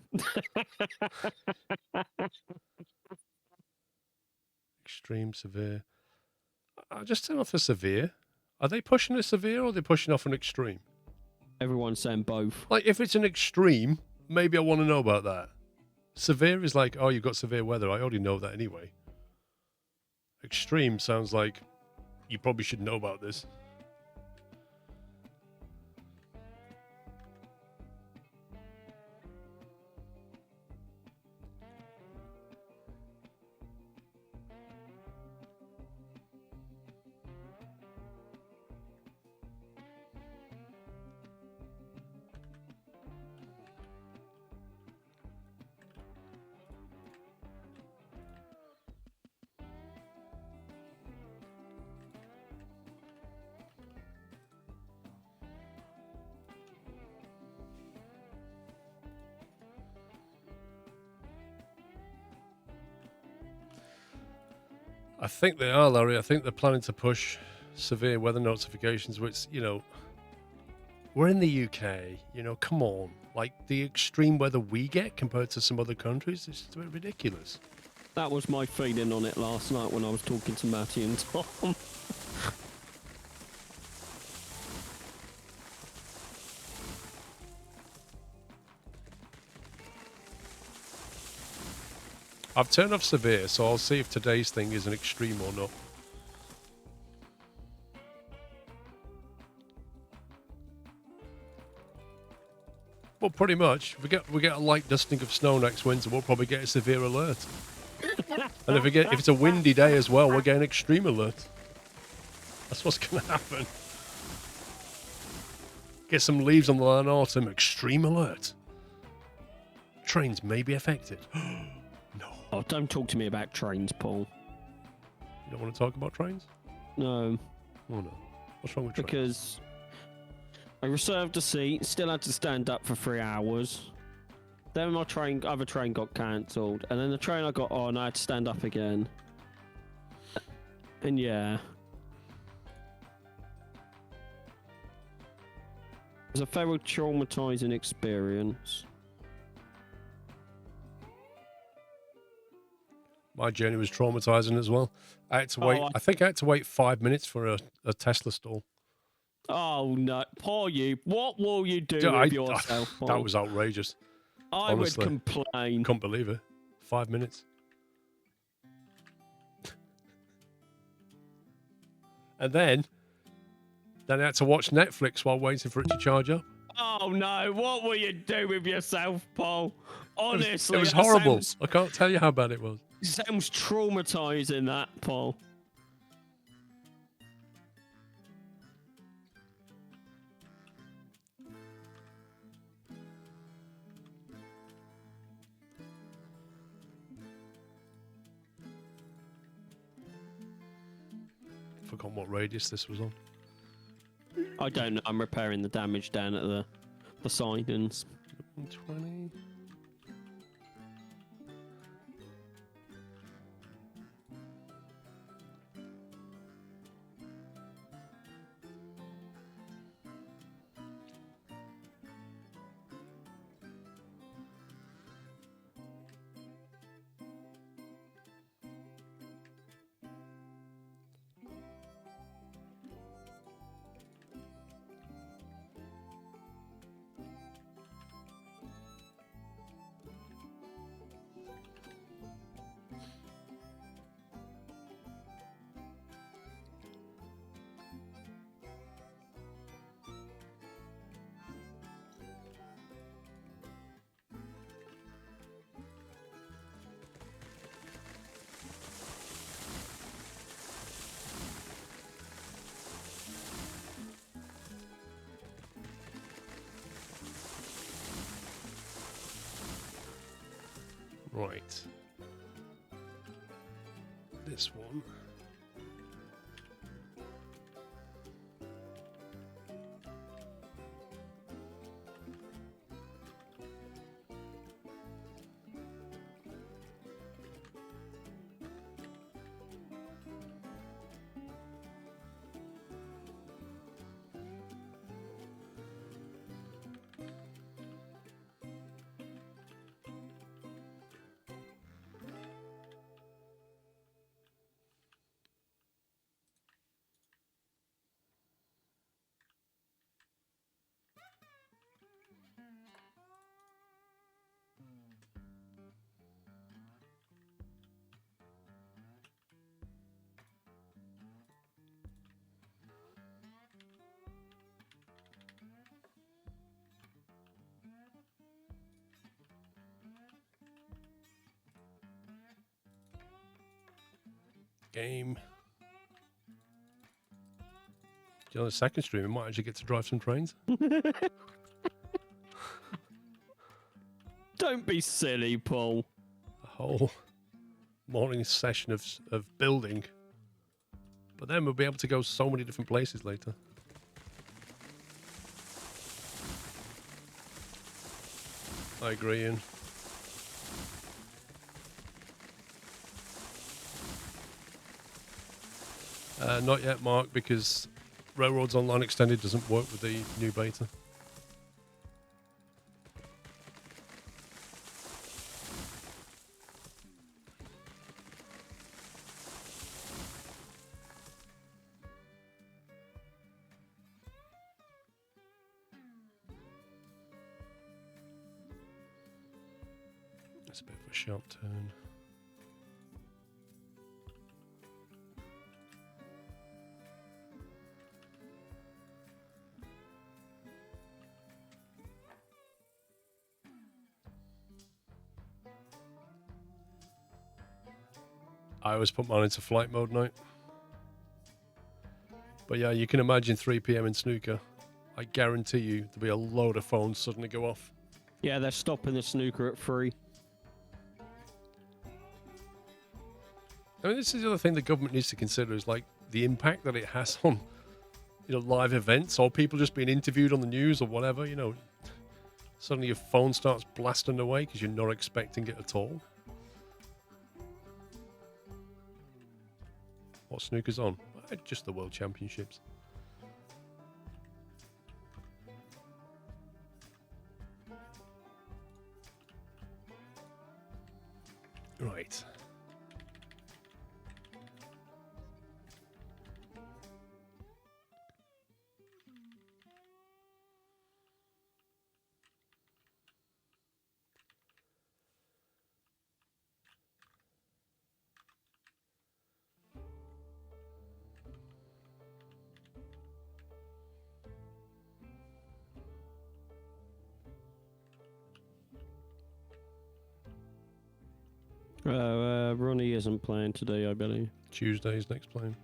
Extreme, severe. I'll just turn off the severe. Are they pushing a severe or are they pushing off an extreme? Everyone's saying both. Like, if it's an extreme, maybe I want to know about that. Severe is like, oh, you've got severe weather. I already know that anyway. Extreme sounds like you probably should know about this. I think they are, Larry. I think they're planning to push severe weather notifications, which, you know, we're in the UK, you know, come on. Like, the extreme weather we get compared to some other countries, it's just a bit ridiculous. That was my feeling on it last night when I was talking to Matty and Tom. I've turned off severe, so I'll see if today's thing is an extreme or not. Well, pretty much. If we get a light dusting of snow next winter, we'll probably get a severe alert. And if it's a windy day as well, we'll get an extreme alert. That's what's going to happen. Get some leaves on the lawn autumn, extreme alert. Trains may be affected. No. Oh, don't talk to me about trains, Paul. You don't want to talk about trains? No. Oh no. What's wrong with trains? Because I reserved a seat, still had to stand up for 3 hours. Then my other train got cancelled, and then the train I got on, I had to stand up again. And yeah. It was a very traumatizing experience. My journey was traumatizing as well. I had to wait. Oh, I think I had to wait 5 minutes for a Tesla stall. oh no, Paul, you. What will you do I, with yourself, Paul? that was outrageous. I honestly. would complain. Couldn't believe it. 5 minutes. And then I had to watch Netflix while waiting for it to charge up. Oh no, what will you do with yourself, Paul? Honestly, it was that horrible. I can't tell you how bad it was. sounds traumatizing, that, Paul. Forgotten what radius this was on. I don't know. I'm repairing the damage down at the sidings. 120. Right. This one. Game. You know, the second stream, we might actually get to drive some trains. Don't be silly, Paul. A whole morning session of building. But then we'll be able to go so many different places later. I agree, Ian. Not yet, Mark, because Railroads Online Extended doesn't work with the new beta. That's a bit of a sharp turn. I always put mine into flight mode night. But yeah, you can imagine 3 PM in snooker. I guarantee you there'll be a load of phones suddenly go off. Yeah, they're stopping the snooker at 3. I mean, this is the other thing the government needs to consider is like the impact that it has on, live events or people just being interviewed on the news or whatever, Suddenly your phone starts blasting away because you're not expecting it at all. What snooker's on? Just the World Championships. Right. Ronnie isn't playing today, I believe. Tuesday's next playing.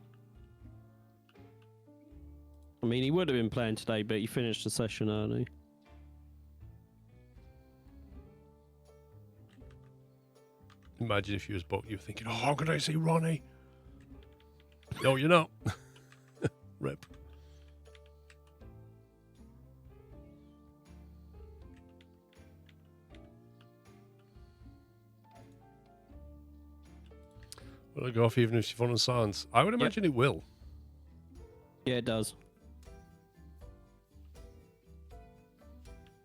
I mean, he would have been playing today, but he finished the session early. Imagine if you was booked, you were thinking, oh, could I see Ronnie? No, you're not. Rip. Will it go off even if she's on silence? I would imagine it will. Yeah, it does.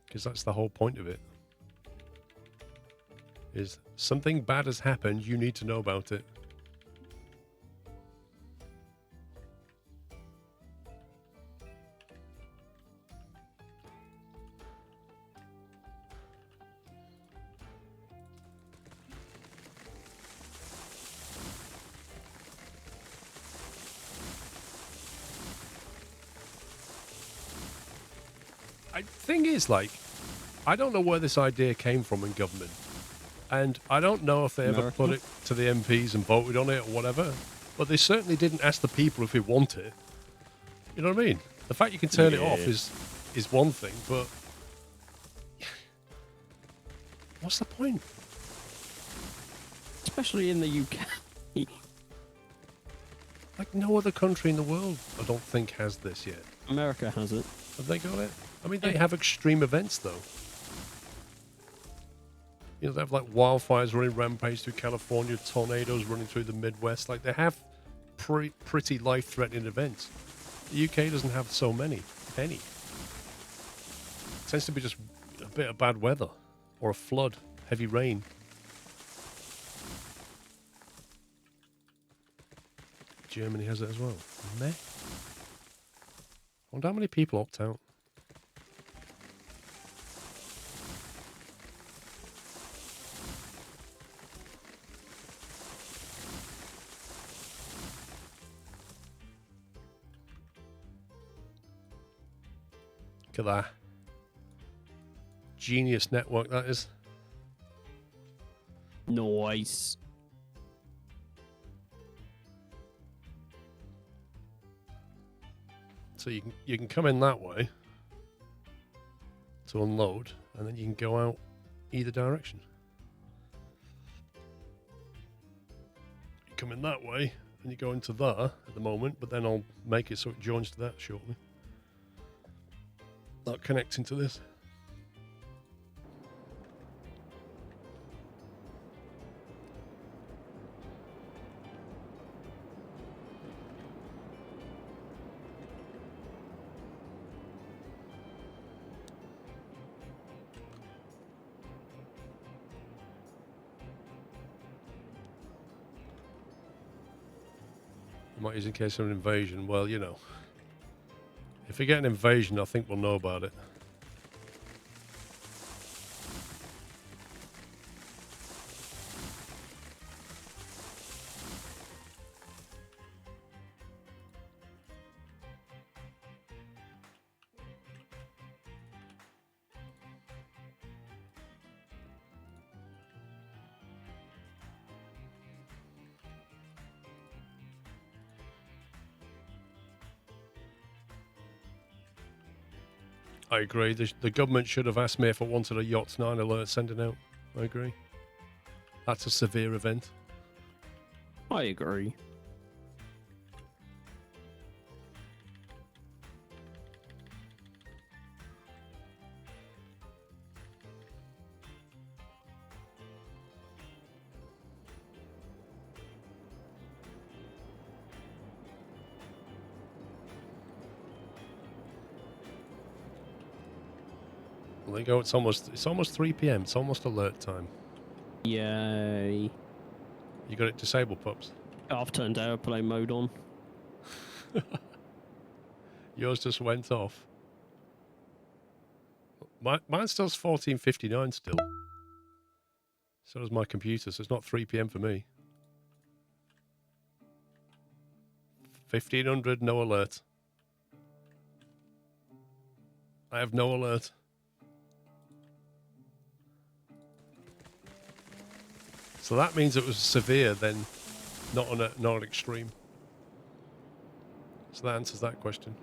Because that's the whole point of it. Is something bad has happened, you need to know about it. Thing is, like, I don't know where this idea came from in government. And I don't know if they ever put it to the MPs and voted on it or whatever. But they certainly didn't ask the people if they want it. You know what I mean? The fact you can turn it off is one thing, but what's the point? Especially in the UK. Like, no other country in the world, I don't think, has this yet. America has it. Have they got it? I mean, they have extreme events, though. You know, they have, like, wildfires running rampage through California, tornadoes running through the Midwest. Like, they have pretty life-threatening events. The UK doesn't have so many, if any. It tends to be just a bit of bad weather. Or a flood, heavy rain. Germany has it as well. Meh. I wonder how many people opt out. Look at that. Genius network, that is. Nice. So you can come in that way to unload, and then you can go out either direction. You come in that way, and you go into there at the moment, but then I'll make it so it joins to that shortly. Not connecting to this. Might use in case of an invasion. Well, you know, if we get an invasion, I think we'll know about it. I agree. The government should have asked me if I wanted a Yachts 9 alert sending out. I agree. That's a severe event. I agree. There you go. It's almost 3 p.m. It's almost alert time. Yay. You got it disabled, pups? I've turned airplane mode on. Yours just went off. Mine still's 14:59 still. So does my computer, so it's not 3 p.m. for me. 1500, no alert. I have no alert. So that means it was severe then, not an extreme. So that answers that question.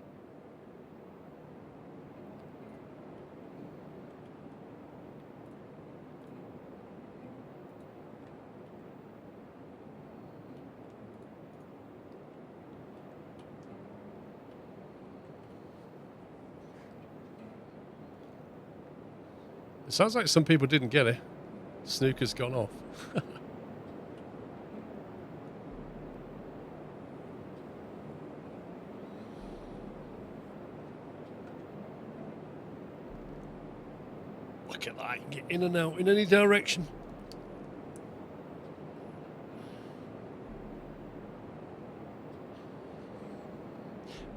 It sounds like some people didn't get it. Snooker's gone off. Look at that, you can get in and out in any direction.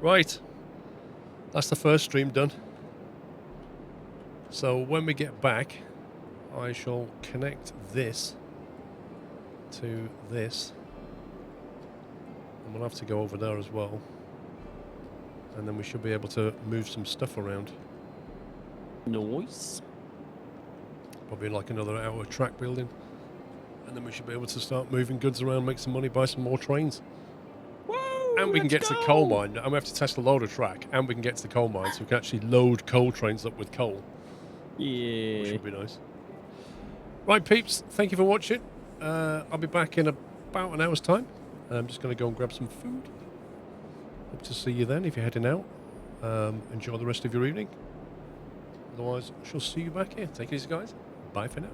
Right, that's the first stream done. So when we get back, I shall connect this to this, and we'll have to go over there as well, and then we should be able to move some stuff around. Nice. Probably like another hour track building, and then we should be able to start moving goods around, make some money, buy some more trains. Woo, And we can get to the coal mine, and we have to test a load of track, and we can get to the coal mine, so we can actually load coal trains up with coal. Yeah. Which would be nice. Right, peeps, thank you for watching. I'll be back in about an hour's time. I'm just going to go and grab some food. Hope to see you then if you're heading out. Enjoy the rest of your evening. Otherwise, I shall see you back here. Take it easy, guys. Bye for now.